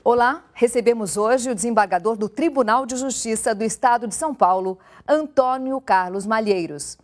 Olá, recebemos hoje o desembargador do Tribunal de Justiça do Estado de São Paulo, Antônio Carlos Malheiros.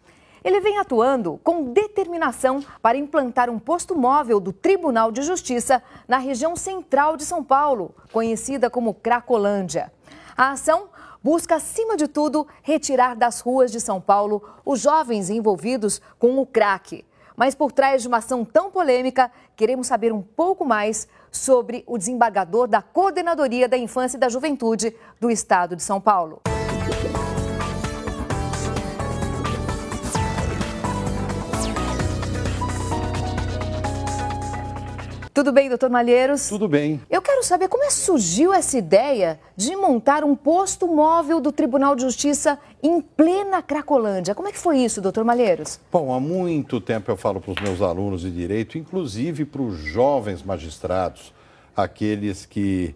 Ele vem atuando com determinação para implantar um posto móvel do Tribunal de Justiça na região central de São Paulo, conhecida como Cracolândia. A ação busca, acima de tudo, retirar das ruas de São Paulo os jovens envolvidos com o crack. Mas por trás de uma ação tão polêmica, queremos saber um pouco mais sobre o desembargador da Coordenadoria da Infância e da Juventude do Estado de São Paulo. Tudo bem, doutor Malheiros? Tudo bem. Eu quero saber como é que surgiu essa ideia de montar um posto móvel do Tribunal de Justiça em plena Cracolândia. Como é que foi isso, doutor Malheiros? Bom, há muito tempo eu falo para os meus alunos de direito, inclusive para os jovens magistrados, aqueles que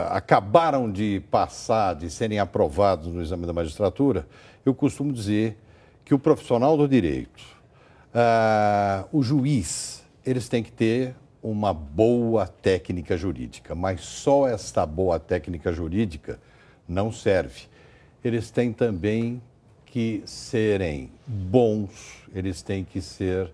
acabaram de passar, de serem aprovados no exame da magistratura, eu costumo dizer que o profissional do direito, o juiz, eles têm que ter uma boa técnica jurídica, mas só esta boa técnica jurídica não serve. Eles têm também que serem bons, eles têm que ser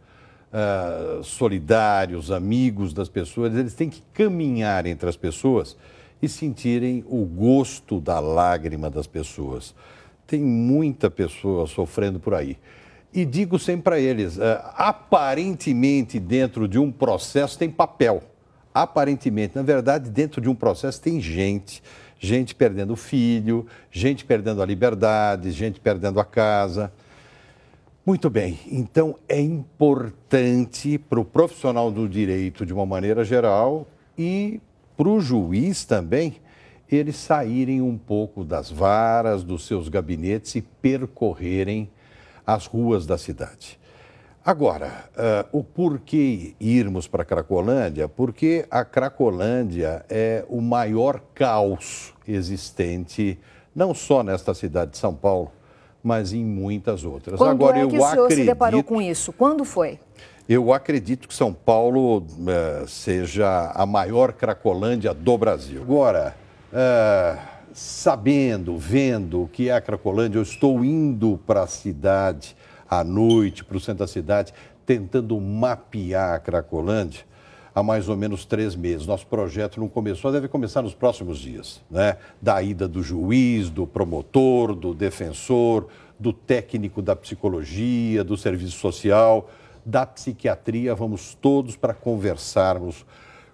solidários, amigos das pessoas, eles têm que caminhar entre as pessoas e sentirem o gosto da lágrima das pessoas. Tem muita pessoa sofrendo por aí. E digo sempre para eles, aparentemente dentro de um processo tem papel. Aparentemente, na verdade, dentro de um processo tem gente. Gente perdendo o filho, gente perdendo a liberdade, gente perdendo a casa. Muito bem, então é importante para o profissional do direito de uma maneira geral e para o juiz também, eles saírem um pouco das varas, dos seus gabinetes e percorrerem as ruas da cidade. Agora, o porquê irmos para a Cracolândia? Porque a Cracolândia é o maior caos existente, não só nesta cidade de São Paulo, mas em muitas outras. Quando Agora, é que o senhor se deparou com isso? Quando foi? Eu acredito que São Paulo seja a maior Cracolândia do Brasil. Agora, sabendo, vendo o que é a Cracolândia, eu estou indo para a cidade à noite, para o centro da cidade, tentando mapear a Cracolândia há mais ou menos 3 meses. Nosso projeto não começou, deve começar nos próximos dias, né? Da ida do juiz, do promotor, do defensor, do técnico da psicologia, do serviço social, da psiquiatria. Vamos todos para conversarmos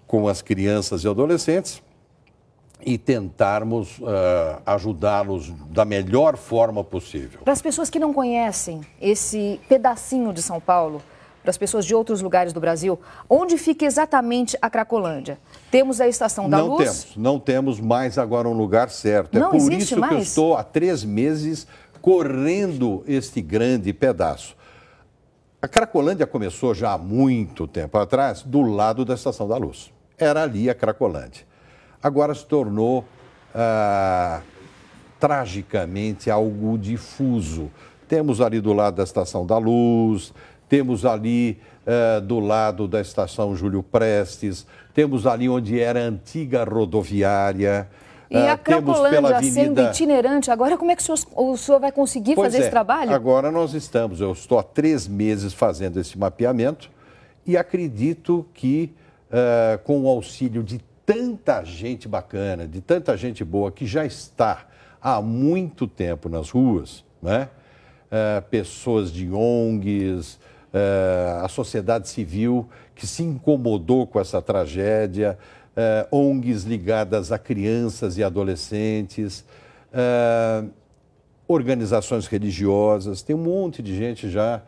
com as crianças e adolescentes e tentarmos ajudá-los da melhor forma possível. Para as pessoas que não conhecem esse pedacinho de São Paulo, para as pessoas de outros lugares do Brasil, onde fica exatamente a Cracolândia? Temos a Estação da Luz? Não temos mais agora um lugar certo. Não é por existe isso mais? que eu estou há 3 meses correndo este grande pedaço. A Cracolândia começou já há muito tempo atrás, do lado da Estação da Luz. Era ali a Cracolândia. Agora se tornou tragicamente algo difuso. Temos ali do lado da Estação da Luz, temos ali do lado da Estação Júlio Prestes, temos ali onde era a antiga rodoviária. E a Cracolândia sendo itinerante, agora como é que o senhor vai conseguir fazer esse trabalho? Agora eu estou há 3 meses fazendo esse mapeamento e acredito que com o auxílio de tanta gente bacana, de tanta gente boa que já está há muito tempo nas ruas, né? Pessoas de ONGs, a sociedade civil que se incomodou com essa tragédia, ONGs ligadas a crianças e adolescentes, organizações religiosas, tem um monte de gente já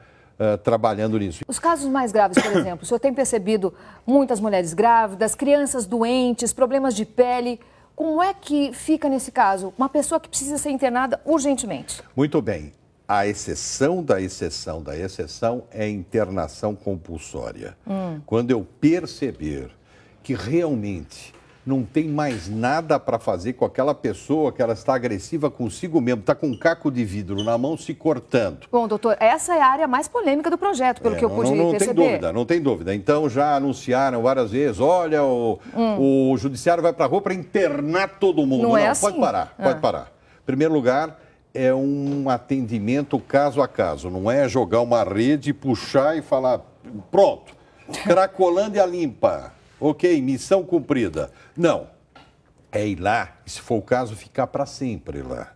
trabalhando nisso. Os casos mais graves, por exemplo, o senhor tem percebido muitas mulheres grávidas, crianças doentes, problemas de pele. Como é que fica nesse caso? Uma pessoa que precisa ser internada urgentemente. Muito bem. A exceção da exceção da exceção é a internação compulsória. Quando eu perceber que realmente não tem mais nada para fazer com aquela pessoa que ela está agressiva consigo mesmo, está com um caco de vidro na mão se cortando. Bom, doutor, essa é a área mais polêmica do projeto, pelo que eu pude perceber. Não tem dúvida. Então já anunciaram várias vezes, olha, o judiciário vai para a rua para internar todo mundo. Não é assim? Pode parar, pode parar. Em primeiro lugar, é um atendimento caso a caso, não é jogar uma rede, puxar e falar, pronto, Cracolândia limpa. Ok, missão cumprida. Não, é ir lá, e se for o caso, ficar para sempre lá.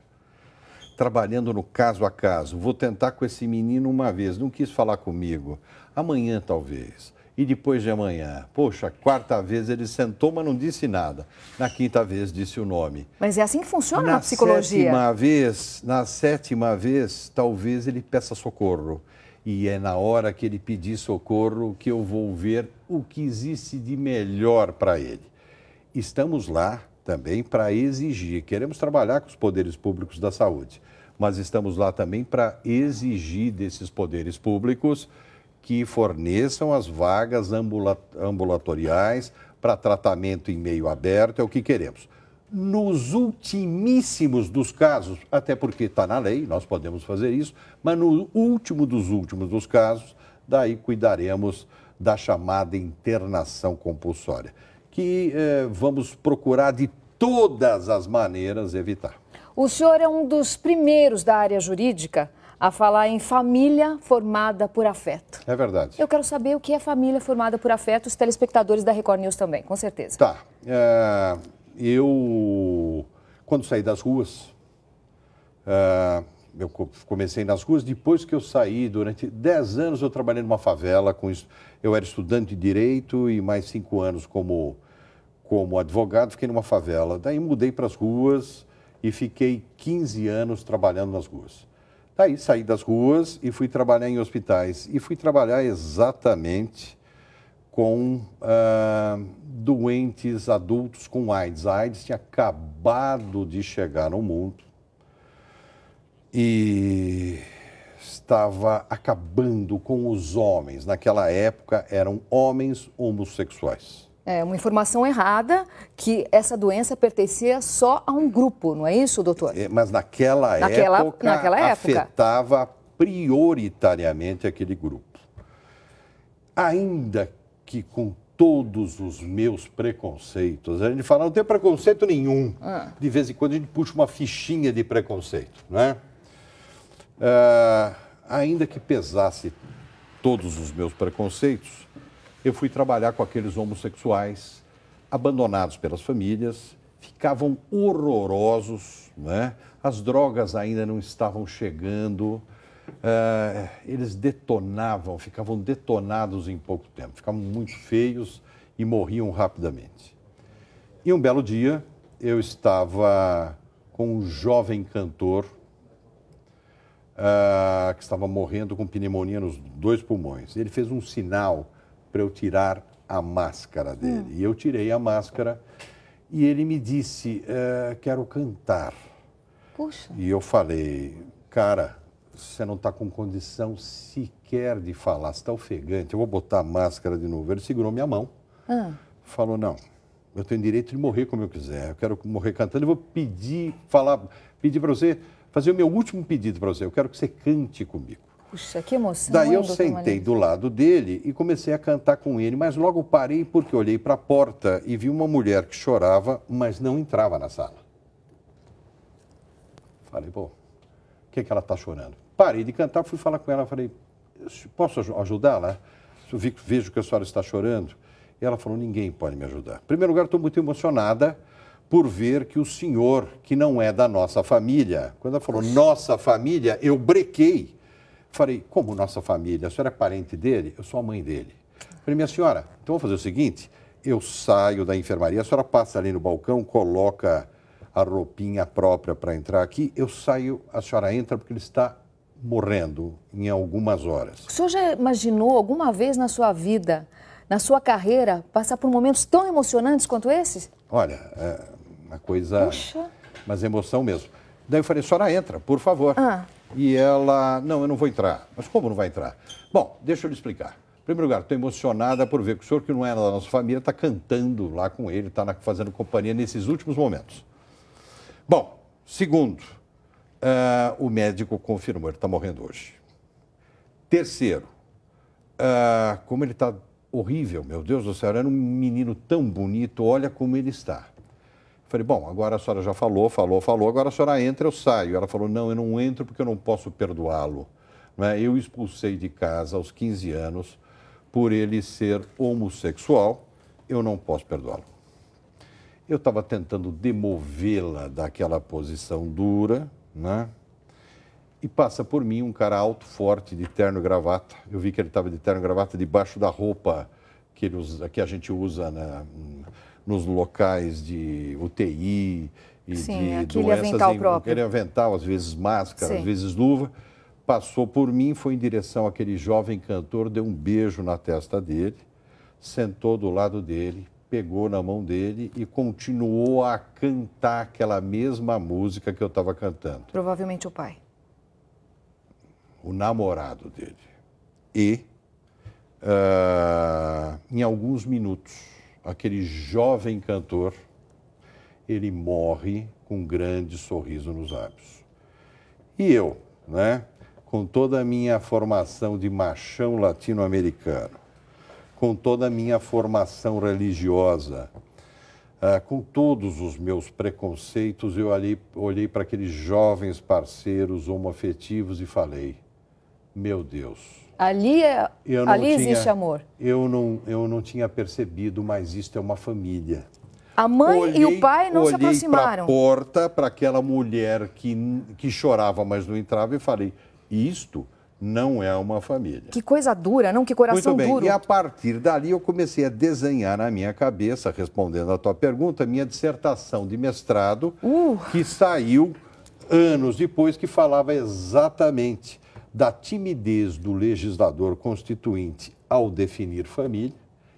Trabalhando no caso a caso. Vou tentar com esse menino uma vez, não quis falar comigo. Amanhã, talvez. E depois de amanhã. Poxa, quarta vez ele sentou, mas não disse nada. Na quinta vez disse o nome. Mas é assim que funciona na psicologia. Na sétima vez, talvez ele peça socorro. E é na hora que ele pedir socorro que eu vou ver o que existe de melhor para ele. Estamos lá também para exigir, queremos trabalhar com os poderes públicos da saúde, mas estamos lá também para exigir desses poderes públicos que forneçam as vagas ambulatoriais para tratamento em meio aberto, é o que queremos. Nos ultimíssimos dos casos, até porque está na lei, nós podemos fazer isso, mas no último dos casos, daí cuidaremos da chamada internação compulsória, que vamos procurar de todas as maneiras evitar. O senhor é um dos primeiros da área jurídica a falar em família formada por afeto. É verdade. Eu quero saber o que é família formada por afeto, os telespectadores da Record News também, com certeza. Tá. Eu, quando saí das ruas, eu comecei nas ruas, depois que eu saí, durante 10 anos eu trabalhei numa favela, eu era estudante de Direito e mais 5 anos como advogado, fiquei numa favela. Daí mudei para as ruas e fiquei 15 anos trabalhando nas ruas. Daí saí das ruas e fui trabalhar em hospitais. E fui trabalhar exatamente com doentes adultos com AIDS. A AIDS tinha acabado de chegar no mundo e estava acabando com os homens. Naquela época eram homens homossexuais. É uma informação errada que essa doença pertencia só a um grupo, não é isso, doutor? Mas naquela época afetava prioritariamente aquele grupo. Ainda que com todos os meus preconceitos, a gente fala, não tem preconceito nenhum. De vez em quando a gente puxa uma fichinha de preconceito, né? Ainda que pesasse todos os meus preconceitos, eu fui trabalhar com aqueles homossexuais abandonados pelas famílias, ficavam horrorosos, né? As drogas ainda não estavam chegando, eles detonavam, ficavam detonados em pouco tempo, ficavam muito feios e morriam rapidamente. E um belo dia, eu estava com um jovem cantor que estava morrendo com pneumonia nos 2 pulmões. Ele fez um sinal para eu tirar a máscara dele. E eu tirei a máscara e ele me disse, quero cantar. Puxa. E eu falei, cara, você não está com condição sequer de falar, você está ofegante, eu vou botar a máscara de novo. Ele segurou minha mão, falou, não, eu tenho direito de morrer como eu quiser, eu quero morrer cantando, eu vou pedir para você, fazer o meu último pedido para você, eu quero que você cante comigo. Puxa, que emoção. Daí eu sentei do lado dele e comecei a cantar com ele, mas logo parei porque olhei para a porta e vi uma mulher que chorava, mas não entrava na sala. Falei, pô, o que ela está chorando? Parei de cantar, fui falar com ela, falei, posso ajudá-la? Vejo que a senhora está chorando. E ela falou, ninguém pode me ajudar. Em primeiro lugar, estou muito emocionada por ver que o senhor, que não é da nossa família, quando ela falou nossa família, eu brequei. Falei, como nossa família? A senhora é parente dele? Eu sou a mãe dele. Falei, minha senhora, então vamos fazer o seguinte, eu saio da enfermaria, a senhora passa ali no balcão, coloca a roupinha própria para entrar aqui, eu saio, a senhora entra porque ele está morrendo em algumas horas. O senhor já imaginou alguma vez na sua vida, na sua carreira, passar por momentos tão emocionantes quanto esses? Olha, é uma coisa, Puxa. mas emoção mesmo. Daí eu falei, a senhora entra, por favor. E ela, não, eu não vou entrar. Mas como não vai entrar? Bom, deixa eu lhe explicar. Em primeiro lugar, estou emocionada por ver que o senhor, que não é da nossa família, está cantando lá com ele, está fazendo companhia nesses últimos momentos. Bom, segundo, o médico confirmou, ele está morrendo hoje. Terceiro, como ele está horrível, meu Deus do céu, era um menino tão bonito, olha como ele está. Falei, bom, agora a senhora já falou, agora a senhora entra, eu saio. Ela falou, não, eu não entro porque eu não posso perdoá-lo. Eu expulsei de casa aos 15 anos por ele ser homossexual, eu não posso perdoá-lo. Eu estava tentando demovê-la daquela posição dura, né? E passa por mim um cara alto, forte, de terno e gravata. Eu vi que ele estava de terno e gravata debaixo da roupa que a gente usa, né, nos locais de UTI e sim, de doenças. Avental próprio. Aquele avental, às vezes máscara, sim, às vezes luva. Passou por mim, foi em direção àquele jovem cantor, deu um beijo na testa dele, sentou do lado dele, pegou na mão dele e continuou a cantar aquela mesma música que eu estava cantando. Provavelmente o pai. O namorado dele. E, em alguns minutos, aquele jovem cantor, ele morre com um grande sorriso nos lábios. E eu, né? Com toda a minha formação de machão latino-americano, com toda a minha formação religiosa, com todos os meus preconceitos, eu olhei para aqueles jovens parceiros homoafetivos e falei, meu Deus. Ali existe amor. Eu não tinha percebido, mas isto é uma família. A mãe e o pai não se aproximaram. Olhei para a porta, para aquela mulher que chorava, mas não entrava, e falei, isto não é uma família. Que coisa dura, não? Que coração duro. Muito bem, duro. e a partir dali eu comecei a desenhar na minha cabeça, respondendo à tua pergunta, minha dissertação de mestrado, que saiu anos depois, que falava exatamente da timidez do legislador constituinte ao definir família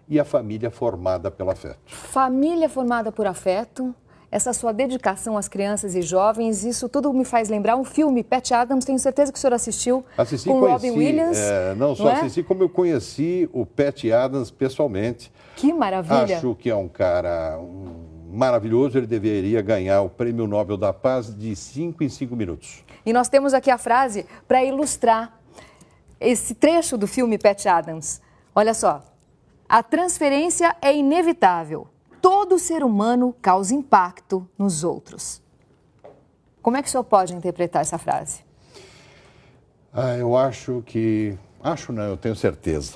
e a família formada pelo afeto. Família formada por afeto. Essa sua dedicação às crianças e jovens, isso tudo me faz lembrar um filme, Patch Adams, tenho certeza que o senhor assistiu, com Robin Williams. Não só assisti, como eu conheci o Patch Adams pessoalmente. Que maravilha. Acho que é um cara maravilhoso, ele deveria ganhar o Prêmio Nobel da Paz de 5 em 5 minutos. E nós temos aqui a frase para ilustrar esse trecho do filme Patch Adams. Olha só, a transferência é inevitável. Todo ser humano causa impacto nos outros. Como é que o senhor pode interpretar essa frase? Eu acho que... Acho não, eu tenho certeza.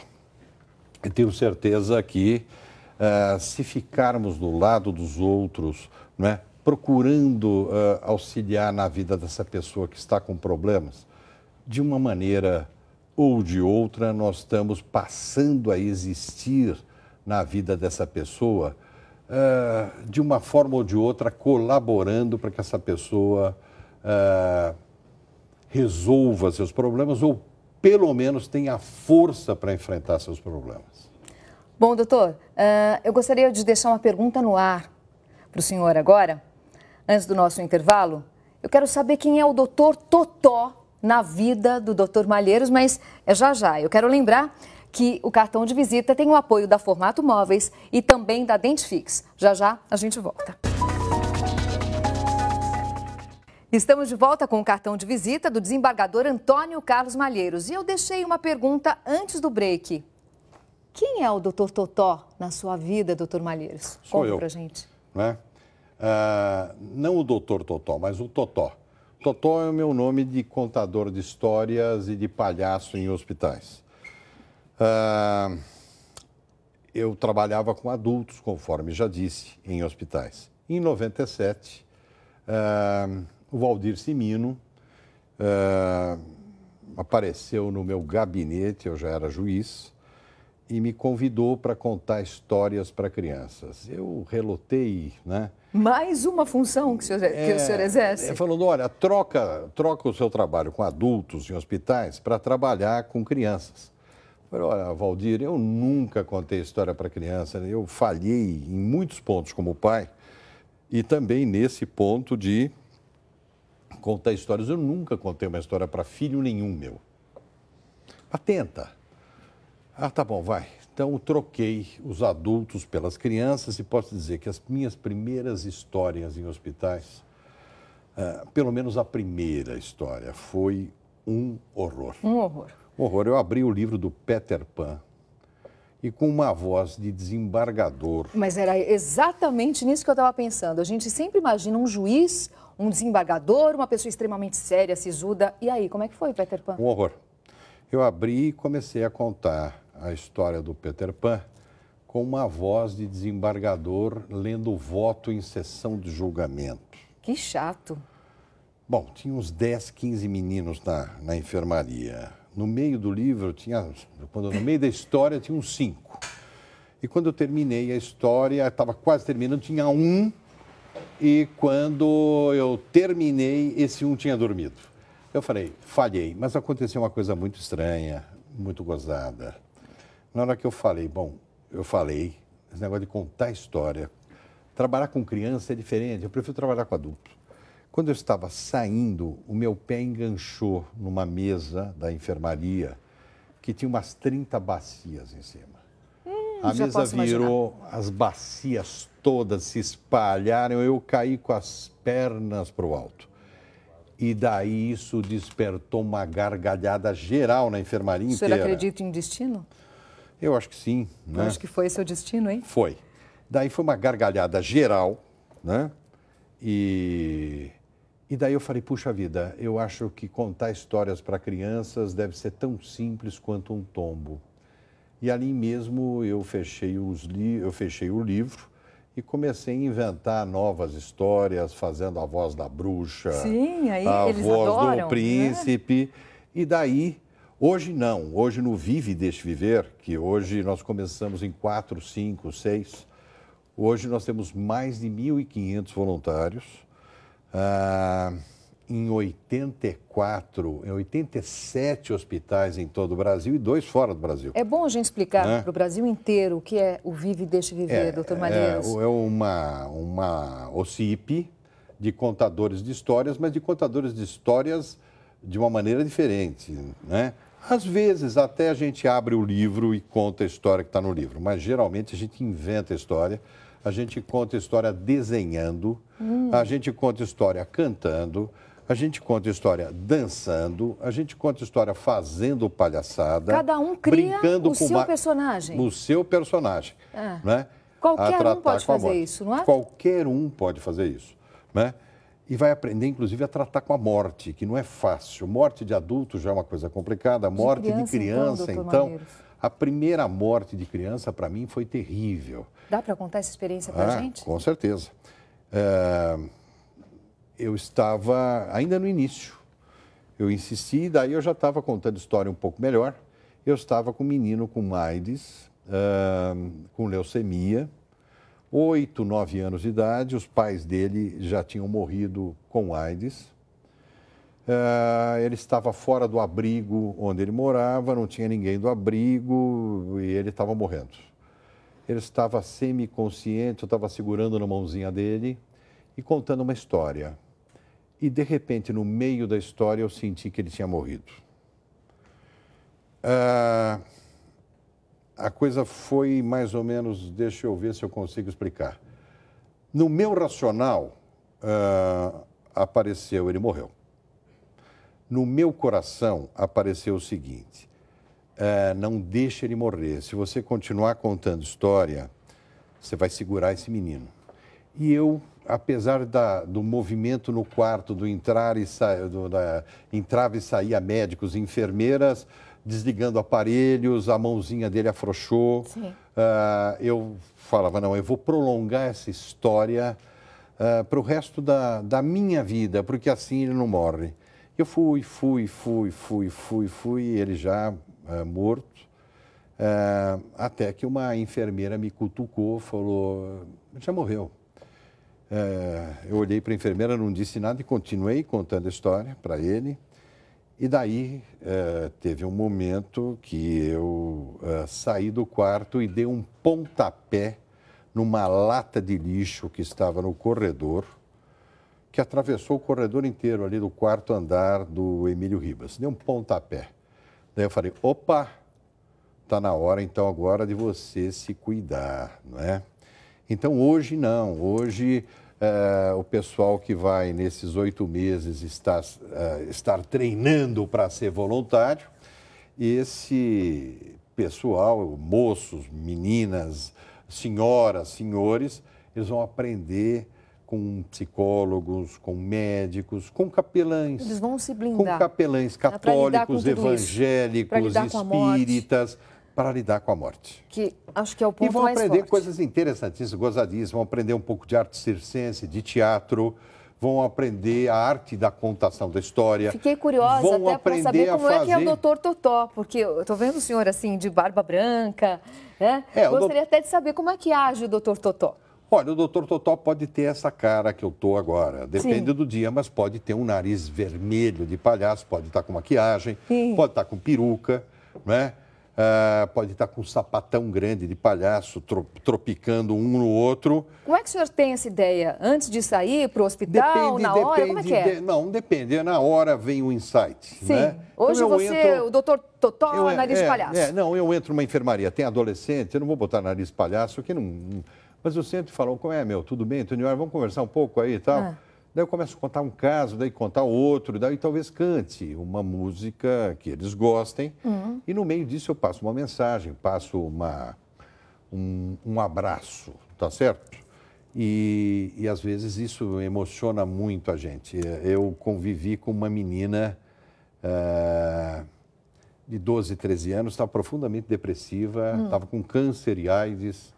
Eu tenho certeza que se ficarmos do lado dos outros, né, procurando auxiliar na vida dessa pessoa que está com problemas, de uma maneira ou de outra, nós estamos passando a existir na vida dessa pessoa de uma forma ou de outra, colaborando para que essa pessoa resolva seus problemas ou, pelo menos, tenha força para enfrentar seus problemas. Bom, doutor, eu gostaria de deixar uma pergunta no ar para o senhor agora, antes do nosso intervalo. Eu quero saber quem é o doutor Totó na vida do doutor Malheiros, mas é já já. Eu quero lembrar que o cartão de visita tem o apoio da Formato Móveis e também da Dentifix. Já já a gente volta. Estamos de volta com o cartão de visita do desembargador Antônio Carlos Malheiros. E eu deixei uma pergunta antes do break. Quem é o doutor Totó na sua vida, doutor Malheiros? Conta pra gente. Né? Não o doutor Totó, mas o Totó. Totó é o meu nome de contador de histórias e de palhaço em hospitais. Eu trabalhava com adultos, conforme já disse, em hospitais. Em 97, o Valdir Simino apareceu no meu gabinete, eu já era juiz, e me convidou para contar histórias para crianças. Eu relutei, né? Mais uma função que o senhor exerce. Falando, olha, troca o seu trabalho com adultos em hospitais para trabalhar com crianças. Falei, olha, Valdir, eu nunca contei história para criança, eu falhei em muitos pontos como pai e também nesse ponto de contar histórias. Eu nunca contei uma história para filho nenhum meu. Atenta. Ah, tá bom, vai. Então, troquei os adultos pelas crianças e posso dizer que as minhas primeiras histórias em hospitais, pelo menos a primeira história, foi um horror. Um horror. Um horror. Eu abri o livro do Peter Pan e com uma voz de desembargador. Mas era exatamente nisso que eu estava pensando. A gente sempre imagina um juiz, um desembargador, uma pessoa extremamente séria, sisuda. E aí, como é que foi, Peter Pan? Um horror. Eu abri e comecei a contar a história do Peter Pan com uma voz de desembargador lendo o voto em sessão de julgamento. Que chato. Bom, tinha uns 10, 15 meninos na enfermaria. No meio do livro, no meio da história, tinha uns 5. E quando eu terminei a história, estava quase terminando, tinha um. E quando eu terminei, esse um tinha dormido. Eu falei, falhei. Mas aconteceu uma coisa muito estranha, muito gozada. Na hora que eu falei, esse negócio de contar história, trabalhar com criança é diferente, eu prefiro trabalhar com adulto. Quando eu estava saindo, o meu pé enganchou numa mesa da enfermaria que tinha umas 30 bacias em cima. A mesa virou, as bacias todas se espalharam, eu caí com as pernas para o alto. E daí isso despertou uma gargalhada geral na enfermaria inteira. O senhor acredita em destino? Eu acho que sim. Eu acho que foi seu destino, hein? Foi. Daí foi uma gargalhada geral, né? E daí eu falei, puxa vida, eu acho que contar histórias para crianças deve ser tão simples quanto um tombo. E ali mesmo eu fechei o livro e comecei a inventar novas histórias, fazendo a voz da bruxa, sim, aí a eles voz adoram, do príncipe. Né? E daí, hoje não, hoje no Vive e Deixe Viver, que hoje nós começamos em 4, 5, 6, hoje nós temos mais de 1.500 voluntários. Em 87 hospitais em todo o Brasil e 2 fora do Brasil. É bom a gente explicar para o Brasil inteiro o que é o Vive e Deixe Viver, doutor Malheiros. É uma OCIP de contadores de histórias, mas de contadores de histórias de uma maneira diferente, né? Às vezes até a gente abre o livro e conta a história que está no livro, mas geralmente a gente inventa a história. A gente conta a história desenhando, a gente conta a história cantando, a gente conta a história dançando, a gente conta a história fazendo palhaçada. Cada um cria brincando o seu personagem. O seu personagem. Né? Qualquer um pode fazer isso, não é? Qualquer um pode fazer isso. Né? E vai aprender, inclusive, a tratar com a morte, que não é fácil. Morte de adulto já é uma coisa complicada, a morte de criança, então a primeira morte de criança, para mim, foi terrível. Dá para contar essa experiência para a gente? Com certeza. Eu estava ainda no início. Eu insisti, daí eu já estava contando história um pouco melhor. Eu estava com um menino com AIDS, com leucemia, 8, 9 anos de idade. Os pais dele já tinham morrido com AIDS. Ele estava fora do abrigo onde ele morava, não tinha ninguém do abrigo e ele estava morrendo. Ele estava semiconsciente, eu estava segurando na mãozinha dele e contando uma história. E, de repente, no meio da história, eu senti que ele tinha morrido. A coisa foi mais ou menos, deixa eu ver se eu consigo explicar. No meu racional, apareceu, ele morreu. No meu coração, apareceu o seguinte, não deixe ele morrer. Se você continuar contando história, você vai segurar esse menino. E eu, apesar do movimento no quarto, do entrar e entrava e saía médicos e enfermeiras, desligando aparelhos, a mãozinha dele afrouxou. Eu falava, não, eu vou prolongar essa história para o resto da minha vida, porque assim ele não morre. Eu fui, ele já morto, até que uma enfermeira me cutucou, falou, já morreu. Eu olhei para a enfermeira, não disse nada e continuei contando a história para ele. E daí teve um momento que eu saí do quarto e dei um pontapé numa lata de lixo que estava no corredor, que atravessou o corredor inteiro ali do 4º andar do Emílio Ribas. Dei um pontapé. Daí eu falei, opa, está na hora, então, agora de você se cuidar, não é? Então, hoje não. Hoje, o pessoal que vai, nesses 8 meses, estar treinando para ser voluntário, esse pessoal, moços, meninas, senhoras, senhores, eles vão aprender com psicólogos, com médicos, com capelães. Eles vão se blindar. Com capelães católicos, evangélicos, espíritas, para lidar com a morte. Que acho que é o ponto mais forte. E vão aprender coisas interessantíssimas, gozadíssimas, vão aprender um pouco de arte circense, de teatro, vão aprender a arte da contação da história. Fiquei curiosa até para saber como é que é o Dr. Totó, porque eu estou vendo o senhor assim, de barba branca, né? Gostaria até de saber como é que age o Dr. Totó. Olha, o Dr. Totó pode ter essa cara que eu estou agora, depende do dia, mas pode ter um nariz vermelho de palhaço, pode estar com maquiagem, pode estar com peruca, né? Pode estar com um sapatão grande de palhaço, tropicando um no outro. Como é que o senhor tem essa ideia? Antes de sair para o hospital, na hora? Como é que é? Não, depende. Na hora vem o insight. Sim. Né? Hoje então o doutor Totó, nariz de palhaço. Não, eu entro numa enfermaria, tem adolescente, eu não vou botar nariz de palhaço, que não... Mas eu sempre falo, como é, meu, tudo bem, Antônio, vamos conversar um pouco aí e tal. Daí eu começo a contar um caso, daí contar outro, daí talvez cante uma música que eles gostem. E no meio disso eu passo uma mensagem, passo um abraço, tá certo? E às vezes isso emociona muito a gente. Eu convivi com uma menina de 12, 13 anos, estava profundamente depressiva, estava com câncer e AIDS,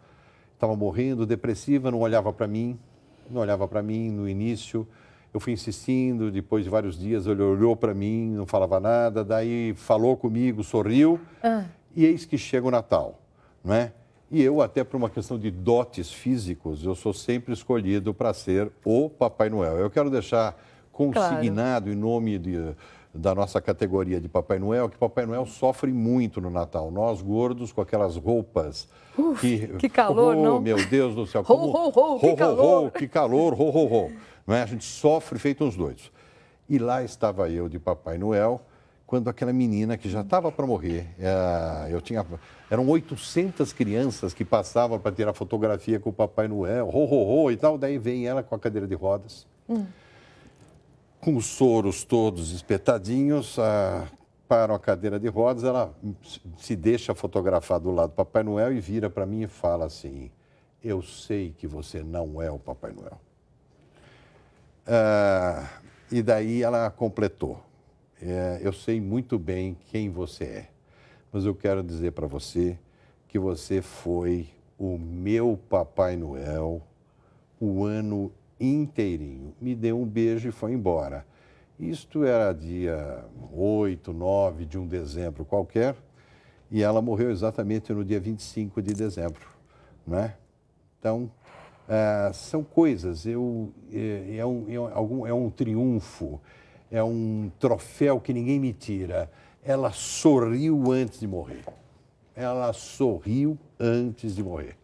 estava morrendo, depressiva, não olhava para mim no início. Eu fui insistindo, depois de vários dias ele olhou para mim, não falava nada, daí falou comigo, sorriu, e eis que chega o Natal, não é? E eu, até por uma questão de dotes físicos, eu sou sempre escolhido para ser o Papai Noel. Eu quero deixar consignado em nome da nossa categoria de Papai Noel, que Papai Noel sofre muito no Natal. Nós, gordos, com aquelas roupas... que calor, não? Meu Deus do céu. Que calor. Não é? A gente sofre feito uns doidos. E lá estava eu de Papai Noel, quando aquela menina que já estava para morrer, eram 800 crianças que passavam para tirar fotografia com o Papai Noel, e tal, daí vem ela com a cadeira de rodas, com os soros todos espetadinhos, para a cadeira de rodas, ela se deixa fotografar do lado do Papai Noel e vira para mim e fala assim, eu sei que você não é o Papai Noel. E daí ela completou, eu sei muito bem quem você é, mas eu quero dizer para você que você foi o meu Papai Noel o ano inteirinho. Me deu um beijo e foi embora. Isto era dia 8, 9 de um dezembro qualquer, e ela morreu exatamente no dia 25 de dezembro, né? Então, são coisas, é um triunfo, é um troféu que ninguém me tira. Ela sorriu antes de morrer. Ela sorriu antes de morrer.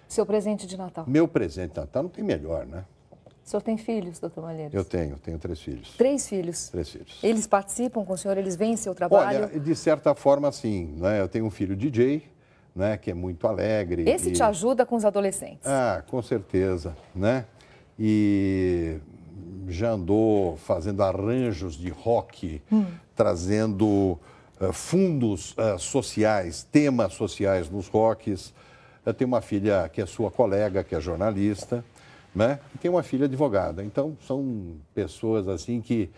Seu presente de Natal? Meu presente de Natal não tem melhor, né? O senhor tem filhos, doutor Malheiros? Eu tenho 3 filhos. 3 filhos? 3 filhos. Eles participam com o senhor? Eles veem seu trabalho? Olha, de certa forma, sim. Né? Eu tenho um filho DJ, né, que é muito alegre. Esse te ajuda com os adolescentes? Com certeza. Né? E já andou fazendo arranjos de rock, trazendo fundos sociais, temas sociais nos rocks. Eu tenho uma filha que é sua colega, que é jornalista. Né? E tem uma filha advogada. Então, são pessoas assim que,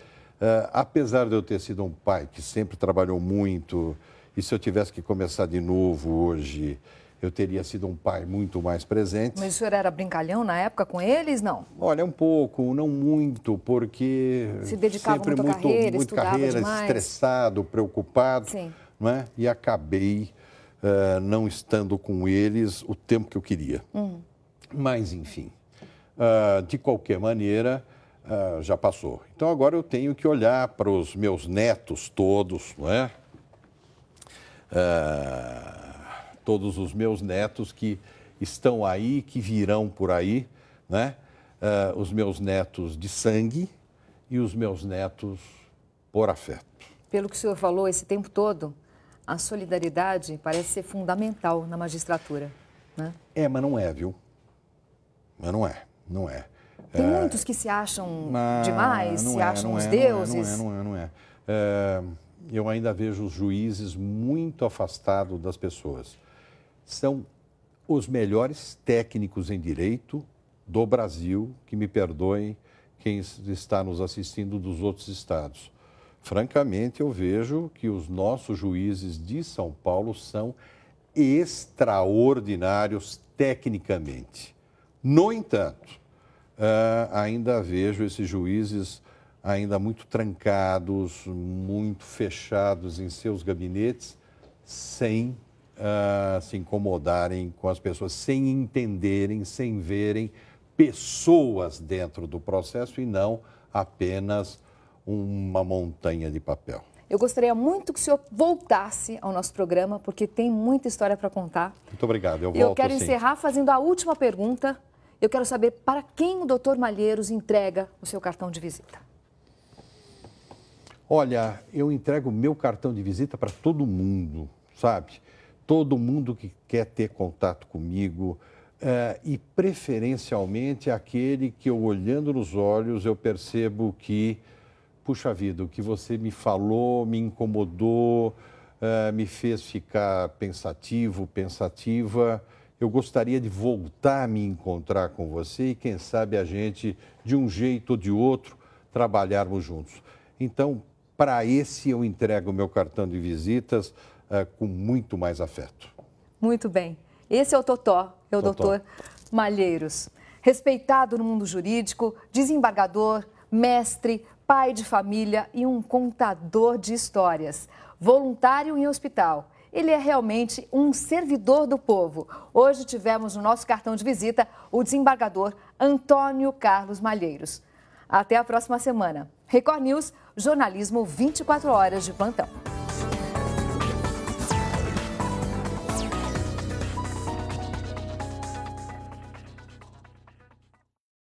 apesar de eu ter sido um pai que sempre trabalhou muito, e se eu tivesse que começar de novo hoje, eu teria sido um pai muito mais presente. Mas o senhor era brincalhão na época com eles, não? Olha, um pouco, não muito, porque se dedicava sempre muito carreira, demais. Estressado, preocupado. Sim. Né? E acabei não estando com eles o tempo que eu queria. Mas, enfim... de qualquer maneira, já passou. Então, agora eu tenho que olhar para os meus netos todos, não é? Todos os meus netos que estão aí, que virão por aí, né? Os meus netos de sangue e os meus netos por afeto. Pelo que o senhor falou esse tempo todo, a solidariedade parece ser fundamental na magistratura, né? Mas não é, viu? Mas não é. Tem muitos que se acham demais, se acham os deuses. Não é. Eu ainda vejo os juízes muito afastados das pessoas. São os melhores técnicos em direito do Brasil, que me perdoem quem está nos assistindo dos outros estados. Francamente, eu vejo que os nossos juízes de São Paulo são extraordinários tecnicamente. No entanto, ainda vejo esses juízes ainda muito trancados, muito fechados em seus gabinetes, sem se incomodarem com as pessoas, sem entenderem, sem verem pessoas dentro do processo e não apenas uma montanha de papel. Eu gostaria muito que o senhor voltasse ao nosso programa, porque tem muita história para contar. Muito obrigado, eu volto. Eu quero encerrar fazendo a última pergunta. Eu quero saber para quem o Dr. Malheiros entrega o seu cartão de visita. Olha, eu entrego o meu cartão de visita para todo mundo, sabe? Todo mundo que quer ter contato comigo e preferencialmente aquele que eu, olhando nos olhos, eu percebo que, puxa vida, o que você me falou me incomodou, me fez ficar pensativo, pensativa. Eu gostaria de voltar a me encontrar com você e, quem sabe, a gente, de um jeito ou de outro, trabalharmos juntos. Então, para esse eu entrego o meu cartão de visitas com muito mais afeto. Muito bem. Esse é o Totó, é o Dr. Malheiros. Respeitado no mundo jurídico, desembargador, mestre, pai de família e um contador de histórias. Voluntário em hospital. Ele é realmente um servidor do povo. Hoje tivemos no nosso cartão de visita o desembargador Antônio Carlos Malheiros. Até a próxima semana. Record News, jornalismo 24 horas de plantão.